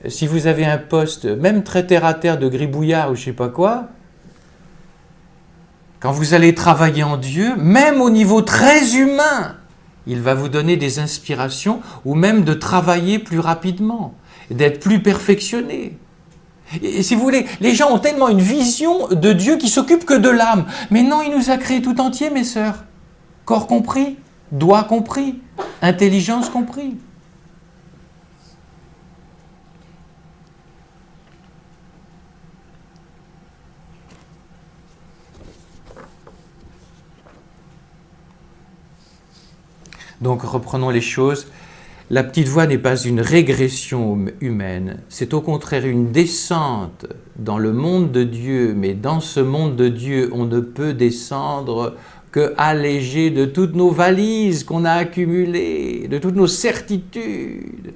si vous avez un poste, même très terre-à-terre de gribouillard ou je ne sais pas quoi, quand vous allez travailler en Dieu, même au niveau très humain, il va vous donner des inspirations ou même de travailler plus rapidement, d'être plus perfectionné. Et si vous voulez, les gens ont tellement une vision de Dieu qui s'occupe que de l'âme. Mais non, il nous a créés tout entier, mes sœurs. Corps compris, doigt compris, intelligence compris. Donc reprenons les choses. La petite voix n'est pas une régression humaine, c'est au contraire une descente dans le monde de Dieu, mais dans ce monde de Dieu, on ne peut descendre que allégé de toutes nos valises qu'on a accumulées, de toutes nos certitudes.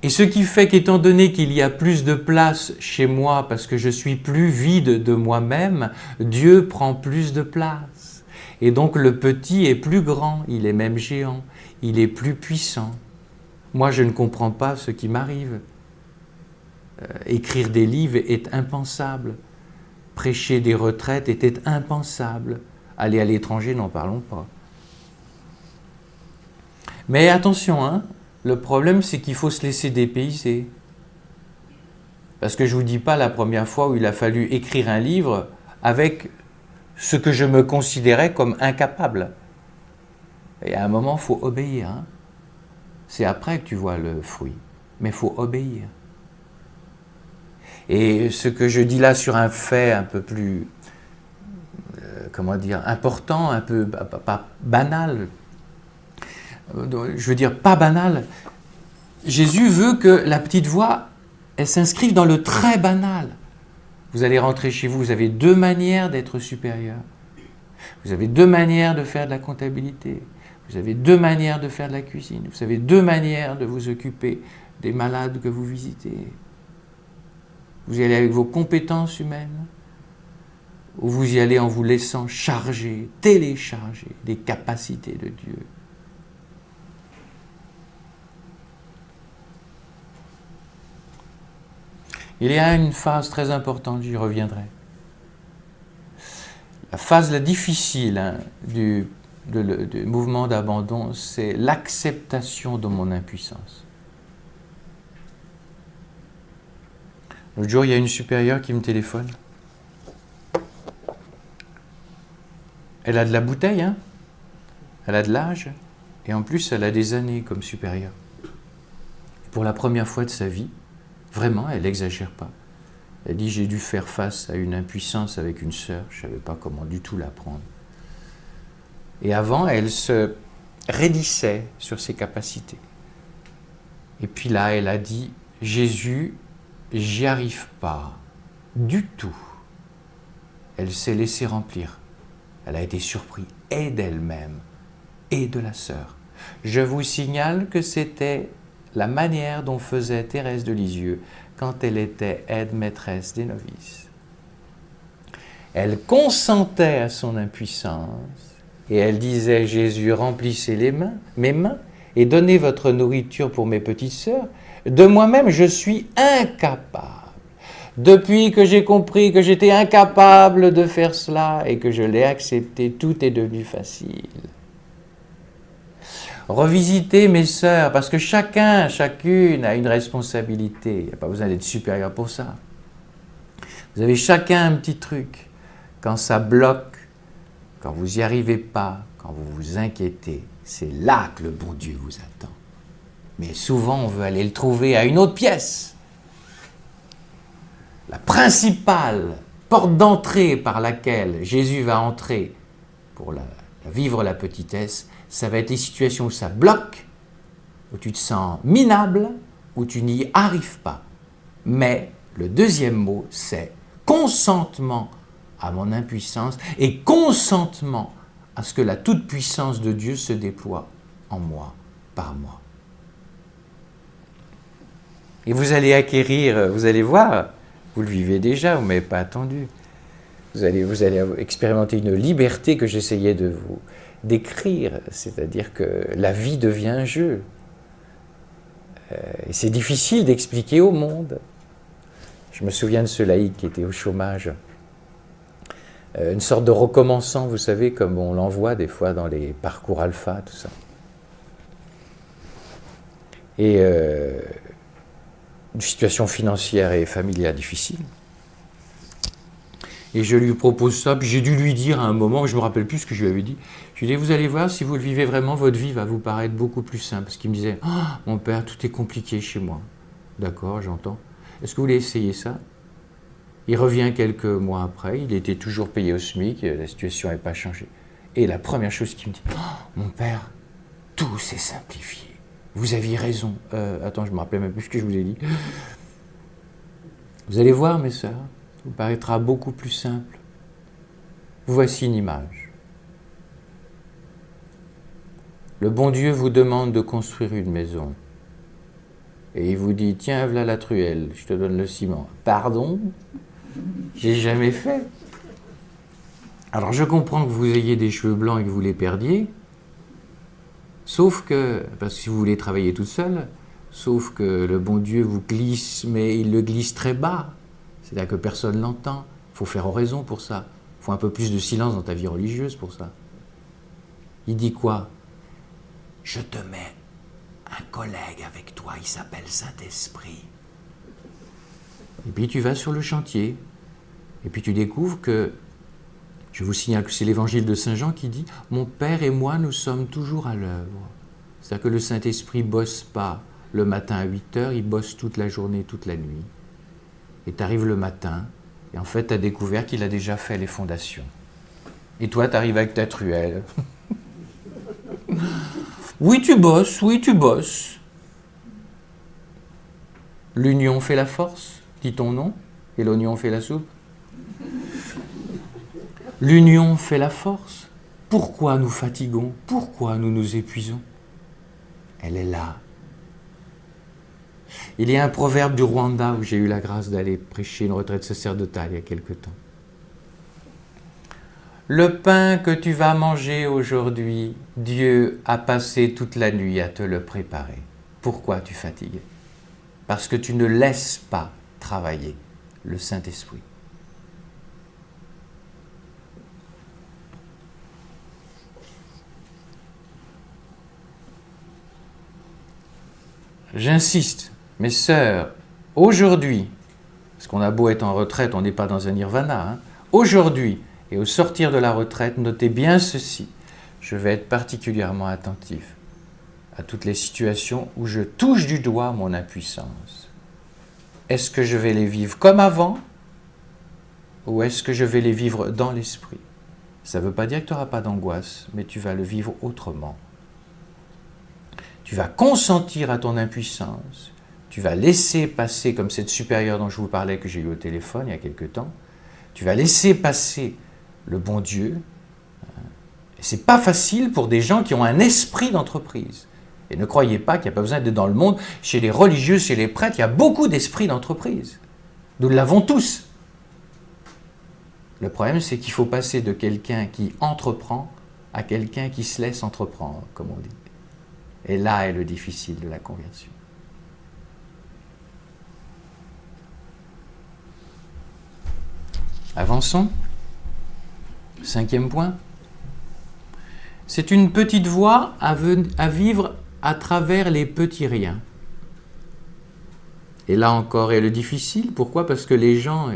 Et ce qui fait qu'étant donné qu'il y a plus de place chez moi, parce que je suis plus vide de moi-même, Dieu prend plus de place. Et donc le petit est plus grand, il est même géant, il est plus puissant. Moi, je ne comprends pas ce qui m'arrive. Écrire des livres est impensable. Prêcher des retraites était impensable. Aller à l'étranger, n'en parlons pas. Mais attention, hein, le problème c'est qu'il faut se laisser dépayser. Parce que je ne vous dis pas la première fois où il a fallu écrire un livre avec ce que je me considérais comme incapable. Et à un moment, il faut obéir. Hein. C'est après que tu vois le fruit. Mais il faut obéir. Et ce que je dis là sur un fait un peu plus, comment dire, important, un peu pas banal, je veux dire pas banal, Jésus veut que la petite voix, elle s'inscrive dans le très banal. Vous allez rentrer chez vous, vous avez deux manières d'être supérieur. Vous avez deux manières de faire de la comptabilité. Vous avez deux manières de faire de la cuisine. Vous avez deux manières de vous occuper des malades que vous visitez. Vous y allez avec vos compétences humaines ou vous y allez en vous laissant charger, télécharger des capacités de Dieu. Il y a une phase très importante, j'y reviendrai. La phase la difficile du mouvement d'abandon, c'est l'acceptation de mon impuissance. L'autre jour, il y a une supérieure qui me téléphone. Elle a de la bouteille, hein, elle a de l'âge, et en plus, elle a des années comme supérieure. Pour la première fois de sa vie, vraiment, elle n'exagère pas. Elle dit, j'ai dû faire face à une impuissance avec une sœur, je ne savais pas comment du tout la prendre. Et avant, elle se raidissait sur ses capacités. Et puis là, elle a dit, Jésus, j'y arrive pas du tout. Elle s'est laissée remplir. Elle a été surprise, et d'elle-même, et de la sœur. Je vous signale que c'était la manière dont faisait Thérèse de Lisieux quand elle était aide-maîtresse des novices. Elle consentait à son impuissance et elle disait, Jésus, remplissez mes mains et donnez votre nourriture pour mes petites sœurs. De moi-même, je suis incapable. Depuis que j'ai compris que j'étais incapable de faire cela et que je l'ai accepté, tout est devenu facile. Revisitez mes sœurs, parce que chacune a une responsabilité. Il n'y a pas besoin d'être supérieur pour ça. Vous avez chacun un petit truc. Quand ça bloque, quand vous n'y arrivez pas, quand vous vous inquiétez, c'est là que le bon Dieu vous attend. Mais souvent, on veut aller le trouver à une autre pièce. La principale porte d'entrée par laquelle Jésus va entrer pour vivre la petitesse, ça va être les situations où ça bloque, où tu te sens minable, où tu n'y arrives pas. Mais le deuxième mot, c'est consentement à mon impuissance et consentement à ce que la toute-puissance de Dieu se déploie en moi, par moi. Et vous allez acquérir, vous allez voir, vous le vivez déjà, vous ne m'avez pas attendu. Vous allez expérimenter une liberté que j'essayais de vous décrire, c'est-à-dire que la vie devient un jeu. Et c'est difficile d'expliquer au monde. Je me souviens de ce laïc qui était au chômage, une sorte de recommençant, vous savez, comme on l'envoie des fois dans les parcours alpha, tout ça. Et une situation financière et familiale difficile. Et je lui propose ça, puis j'ai dû lui dire à un moment, je ne me rappelle plus ce que je lui avais dit, je lui ai dit, vous allez voir, si vous le vivez vraiment, votre vie va vous paraître beaucoup plus simple. Parce qu'il me disait, oh, mon père, tout est compliqué chez moi. D'accord, j'entends. Est-ce que vous voulez essayer ça? Il revient quelques mois après, il était toujours payé au SMIC, la situation n'avait pas changé. Et la première chose qu'il me dit, oh, mon père, tout s'est simplifié. Vous aviez raison. Attends, je ne me rappelle même plus ce que je vous ai dit. Vous allez voir, mes sœurs, vous paraîtra beaucoup plus simple. Voici une image. Le bon Dieu vous demande de construire une maison. Et il vous dit, tiens, voilà la truelle, je te donne le ciment. Pardon? J'ai jamais fait. Alors je comprends que vous ayez des cheveux blancs et que vous les perdiez, sauf que, parce que si vous voulez travailler toute seule, sauf que le bon Dieu vous glisse, mais il le glisse très bas. C'est-à-dire que personne ne l'entend. Il faut faire oraison pour ça. Il faut un peu plus de silence dans ta vie religieuse pour ça. Il dit quoi? Je te mets un collègue avec toi, il s'appelle Saint-Esprit. Et puis tu vas sur le chantier, et puis tu découvres que, je vous signale que c'est l'évangile de Saint Jean qui dit « Mon Père et moi, nous sommes toujours à l'œuvre ». C'est-à-dire que le Saint-Esprit ne bosse pas le matin à 8 heures, il bosse toute la journée, toute la nuit. Et tu arrives le matin, et en fait, tu as découvert qu'il a déjà fait les fondations. Et toi, tu arrives avec ta truelle. Oui, tu bosses, oui, tu bosses. L'union fait la force, dit ton nom, et l'oignon fait la soupe. L'union fait la force. Pourquoi nous fatiguons? Pourquoi nous nous épuisons? Elle est là. Il y a un proverbe du Rwanda où j'ai eu la grâce d'aller prêcher une retraite sacerdotale il y a quelque temps. Le pain que tu vas manger aujourd'hui, Dieu a passé toute la nuit à te le préparer. Pourquoi tu fatigues? Parce que tu ne laisses pas travailler le Saint-Esprit. J'insiste, mes sœurs, aujourd'hui, parce qu'on a beau être en retraite, on n'est pas dans un nirvana, hein, aujourd'hui et au sortir de la retraite, notez bien ceci, je vais être particulièrement attentif à toutes les situations où je touche du doigt mon impuissance. Est-ce que je vais les vivre comme avant ou est-ce que je vais les vivre dans l'esprit? Ça ne veut pas dire que tu n'auras pas d'angoisse, mais tu vas le vivre autrement. Tu vas consentir à ton impuissance, tu vas laisser passer, comme cette supérieure dont je vous parlais, que j'ai eu au téléphone il y a quelque temps, tu vas laisser passer le bon Dieu. Et ce n'est pas facile pour des gens qui ont un esprit d'entreprise. Et ne croyez pas qu'il n'y a pas besoin d'être dans le monde. Chez les religieux, chez les prêtres, il y a beaucoup d'esprit d'entreprise. Nous l'avons tous. Le problème, c'est qu'il faut passer de quelqu'un qui entreprend à quelqu'un qui se laisse entreprendre, comme on dit. Et là est le difficile de la conversion. Avançons. 5e point. C'est une petite voie à vivre à travers les petits riens. Et là encore est le difficile. Pourquoi? Parce que les gens,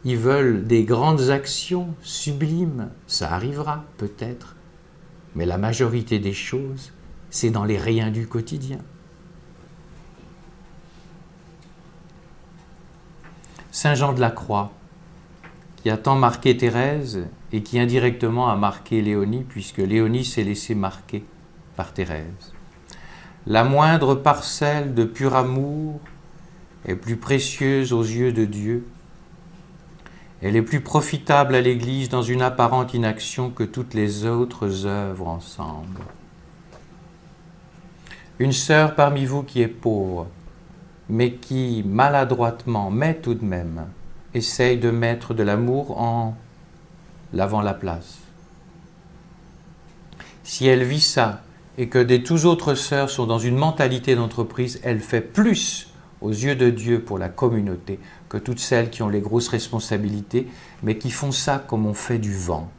ils veulent des grandes actions sublimes. Ça arrivera peut-être. Mais la majorité des choses, c'est dans les riens du quotidien. Saint Jean de la Croix, qui a tant marqué Thérèse et qui indirectement a marqué Léonie, puisque Léonie s'est laissée marquer par Thérèse. La moindre parcelle de pur amour est plus précieuse aux yeux de Dieu. Elle est plus profitable à l'Église dans une apparente inaction que toutes les autres œuvres ensemble. Une sœur parmi vous qui est pauvre, mais qui, maladroitement, mais tout de même, essaye de mettre de l'amour en lavant la place. Si elle vit ça, et que des toutes autres sœurs sont dans une mentalité d'entreprise, elle fait plus aux yeux de Dieu pour la communauté que toutes celles qui ont les grosses responsabilités, mais qui font ça comme on fait du vent.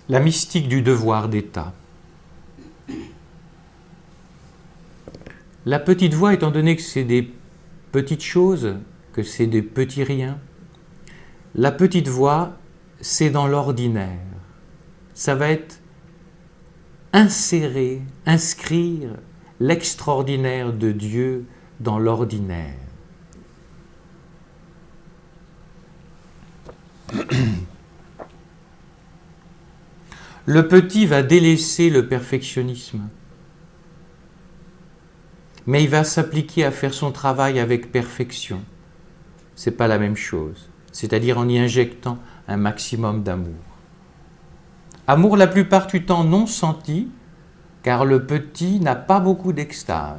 La mystique du devoir d'État. La petite voie, étant donné que c'est des petites choses, que c'est des petits riens, la petite voie, c'est dans l'ordinaire. Ça va être insérer, inscrire l'extraordinaire de Dieu dans l'ordinaire. Le petit va délaisser le perfectionnisme, mais il va s'appliquer à faire son travail avec perfection. Ce n'est pas la même chose, c'est-à-dire en y injectant un maximum d'amour. Amour la plupart du temps non senti, car le petit n'a pas beaucoup d'extase.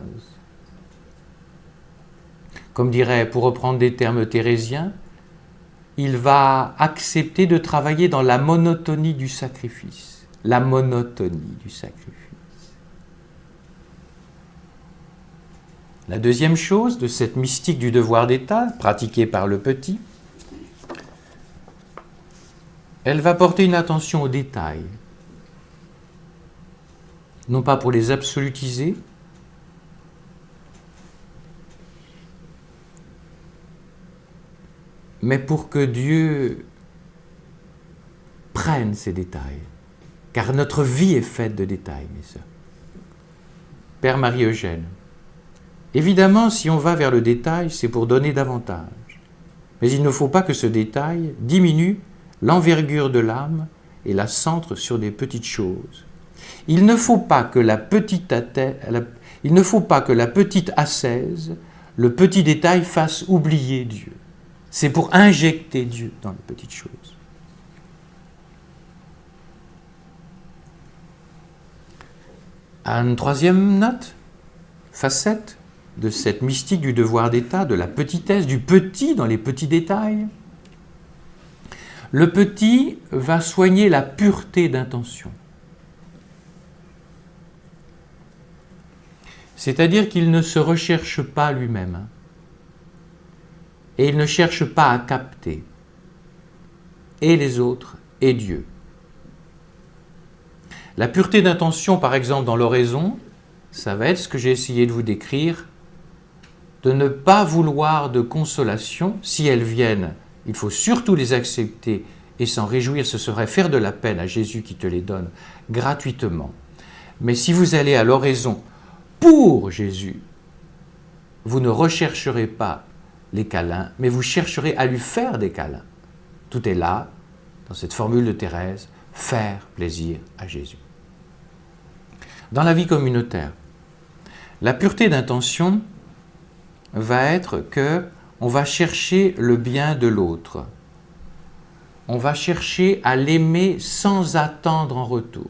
Comme dirait, pour reprendre des termes thérésiens, il va accepter de travailler dans la monotonie du sacrifice. La monotonie du sacrifice. La deuxième chose de cette mystique du devoir d'État, pratiquée par le petit, Elle va porter une attention aux détails, non pas pour les absolutiser, mais pour que Dieu prenne ces détails. Car notre vie est faite de détails, mes sœurs. Père Marie-Eugène, évidemment, si on va vers le détail, c'est pour donner davantage. Mais il ne faut pas que ce détail diminue l'envergure de l'âme et la centre sur des petites choses. Il ne faut pas que la petite ascèse, le petit détail fasse oublier Dieu. C'est pour injecter Dieu dans les petites choses. Une troisième note, facette de cette mystique du devoir d'État, de la petitesse, du petit dans les petits détails. Le petit va soigner la pureté d'intention. C'est-à-dire qu'il ne se recherche pas lui-même. Et il ne cherche pas à capter. Et les autres, et Dieu. La pureté d'intention, par exemple, dans l'oraison, ça va être ce que j'ai essayé de vous décrire, de ne pas vouloir de consolation. Si elles viennent, il faut surtout les accepter et s'en réjouir. Ce serait faire de la peine à Jésus qui te les donne gratuitement. Mais si vous allez à l'oraison pour Jésus, vous ne rechercherez pas les câlins, mais vous chercherez à lui faire des câlins. Tout est là, dans cette formule de Thérèse, faire plaisir à Jésus. Dans la vie communautaire, la pureté d'intention va être que on va chercher le bien de l'autre. On va chercher à l'aimer sans attendre en retour.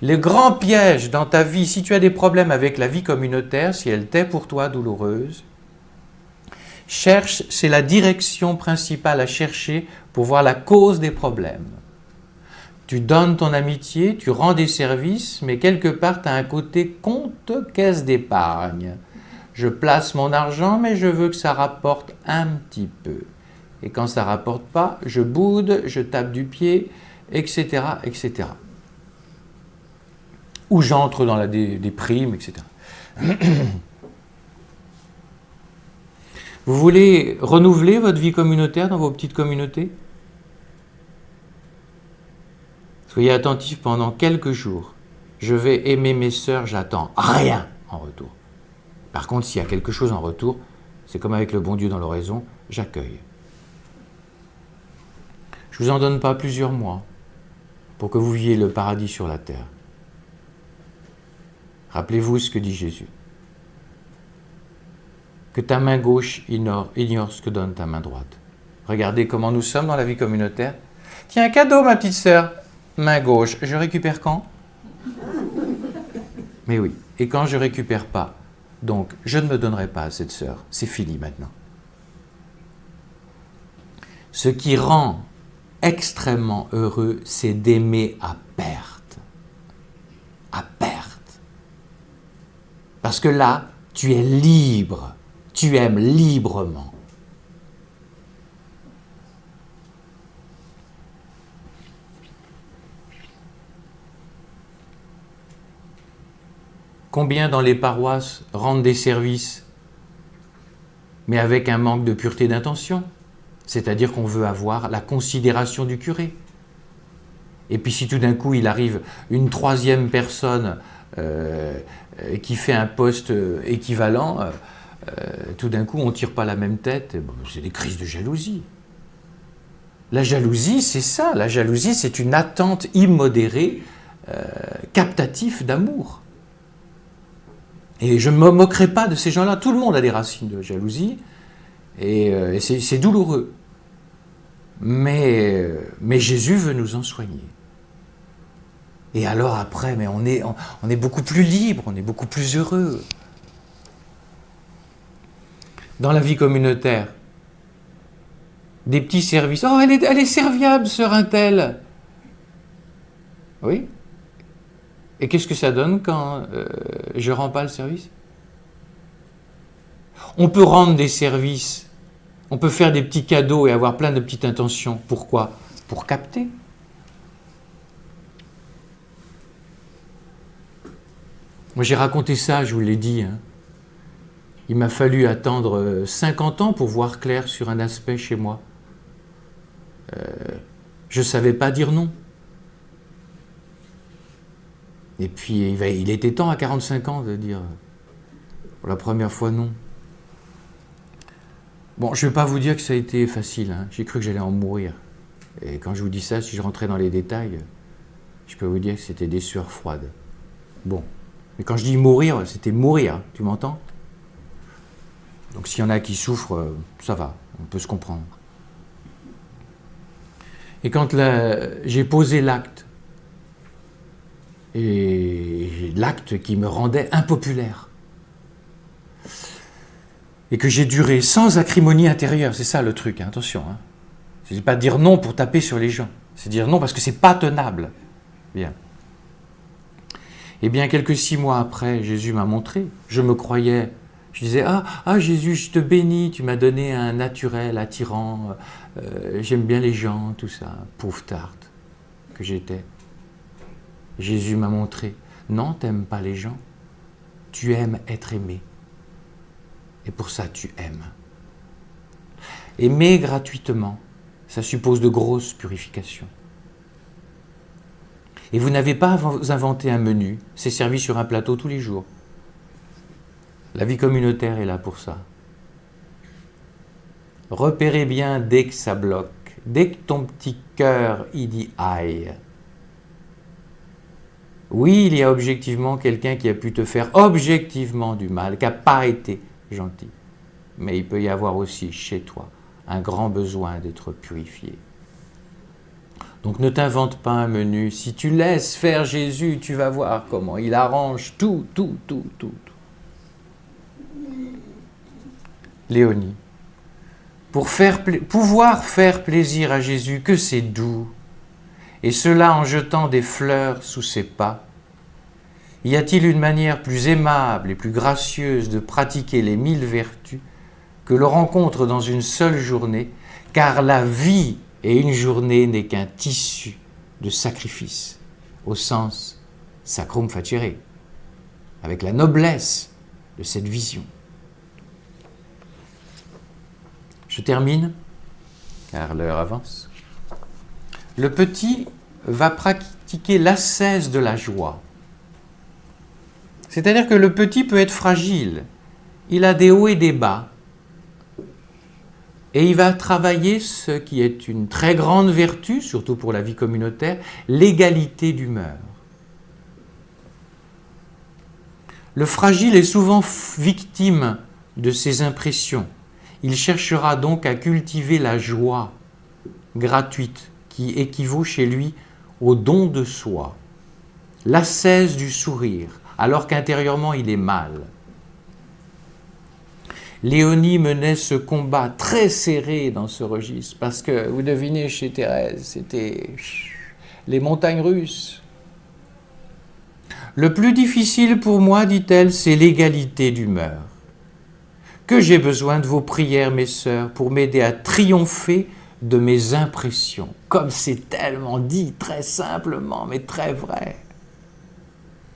Le grand piège dans ta vie, si tu as des problèmes avec la vie communautaire, si elle t'est pour toi douloureuse, c'est la direction principale à chercher pour voir la cause des problèmes. Tu donnes ton amitié, tu rends des services, mais quelque part, tu as un côté compte caisse d'épargne. Je place mon argent, mais je veux que ça rapporte un petit peu. Et quand ça ne rapporte pas, je boude, je tape du pied, etc., etc. Ou j'entre dans des primes, etc. Vous voulez renouveler votre vie communautaire dans vos petites communautés ? Soyez attentifs pendant quelques jours. Je vais aimer mes sœurs, j'attends rien en retour. Par contre, s'il y a quelque chose en retour, c'est comme avec le bon Dieu dans l'oraison, j'accueille. Je ne vous en donne pas plusieurs mois pour que vous viviez le paradis sur la terre. Rappelez-vous ce que dit Jésus. Que ta main gauche ignore ce que donne ta main droite. Regardez comment nous sommes dans la vie communautaire. Tiens, un cadeau, ma petite sœur. Main gauche, je récupère quand ? Mais oui, et quand je ne récupère pas, donc je ne me donnerai pas à cette sœur. C'est fini maintenant. Ce qui rend extrêmement heureux, c'est d'aimer à perte. À perte. Parce que là, tu es libre. Tu aimes librement. Combien dans les paroisses rendent des services, mais avec un manque de pureté d'intention ? C'est-à-dire qu'on veut avoir la considération du curé. Et puis si tout d'un coup il arrive une troisième personne qui fait un poste équivalent, tout d'un coup on ne tire pas la même tête, c'est des crises de jalousie. La jalousie, c'est ça. La jalousie, c'est une attente immodérée, captative d'amour. Et je ne me moquerai pas de ces gens-là. Tout le monde a des racines de jalousie. Et c'est douloureux. Mais Jésus veut nous en soigner. Et alors après, mais on est beaucoup plus libre, on est beaucoup plus heureux. Dans la vie communautaire, des petits services. Oh, elle est serviable, sœur Untel. Oui. Et qu'est-ce que ça donne quand je ne rends pas le service ? On peut rendre des services, on peut faire des petits cadeaux et avoir plein de petites intentions. Pourquoi ? Pour capter. Moi j'ai raconté ça, je vous l'ai dit. Hein. Il m'a fallu attendre 50 ans pour voir clair sur un aspect chez moi. Je ne savais pas dire non. Et puis il était temps à 45 ans de dire pour la première fois non. Bon, je ne vais pas vous dire que ça a été facile. Hein. J'ai cru que j'allais en mourir. Et quand je vous dis ça, si je rentrais dans les détails, je peux vous dire que c'était des sueurs froides. Bon. Mais quand je dis mourir, c'était mourir. Tu m'entends? Donc s'il y en a qui souffrent, ça va. On peut se comprendre. Et quand j'ai posé l'acte, et l'acte qui me rendait impopulaire, et que j'ai duré sans acrimonie intérieure, c'est ça le truc, hein, attention. Hein. C'est pas dire non pour taper sur les gens, c'est dire non parce que c'est pas tenable. Bien. Et bien, quelques 6 mois après, Jésus m'a montré, je me croyais, je disais, ah Jésus, je te bénis, tu m'as donné un naturel attirant, j'aime bien les gens, tout ça, pauvre tarte que j'étais. Jésus m'a montré, non, t'aimes pas les gens, tu aimes être aimé. Et pour ça, tu aimes. Aimer gratuitement, ça suppose de grosses purifications. Et vous n'avez pas inventé un menu, c'est servi sur un plateau tous les jours. La vie communautaire est là pour ça. Repérez bien dès que ça bloque, dès que ton petit cœur y dit aïe. Oui, il y a objectivement quelqu'un qui a pu te faire objectivement du mal, qui n'a pas été gentil. Mais il peut y avoir aussi chez toi un grand besoin d'être purifié. Donc ne t'invente pas un menu. Si tu laisses faire Jésus, tu vas voir comment il arrange tout. Léonie, pour pouvoir faire plaisir à Jésus, que c'est doux, et cela en jetant des fleurs sous ses pas. Y a-t-il une manière plus aimable et plus gracieuse de pratiquer les 1000 vertus que le rencontre dans une seule journée, car la vie et une journée n'est qu'un tissu de sacrifice, au sens sacrum facere, avec la noblesse de cette vision. Je termine, car l'heure avance. Le petit va pratiquer l'ascèse de la joie. C'est-à-dire que le petit peut être fragile, il a des hauts et des bas, et il va travailler ce qui est une très grande vertu, surtout pour la vie communautaire, l'égalité d'humeur. Le fragile est souvent victime de ses impressions. Il cherchera donc à cultiver la joie gratuite qui équivaut chez lui au don de soi, l'ascèse du sourire, alors qu'intérieurement il est mal. Léonie menait ce combat très serré dans ce registre, parce que, vous devinez, chez Thérèse, c'était les montagnes russes. Le plus difficile pour moi, dit-elle, c'est l'égalité d'humeur. Que j'ai besoin de vos prières, mes sœurs, pour m'aider à triompher de mes impressions. Comme c'est tellement dit, très simplement, mais très vrai.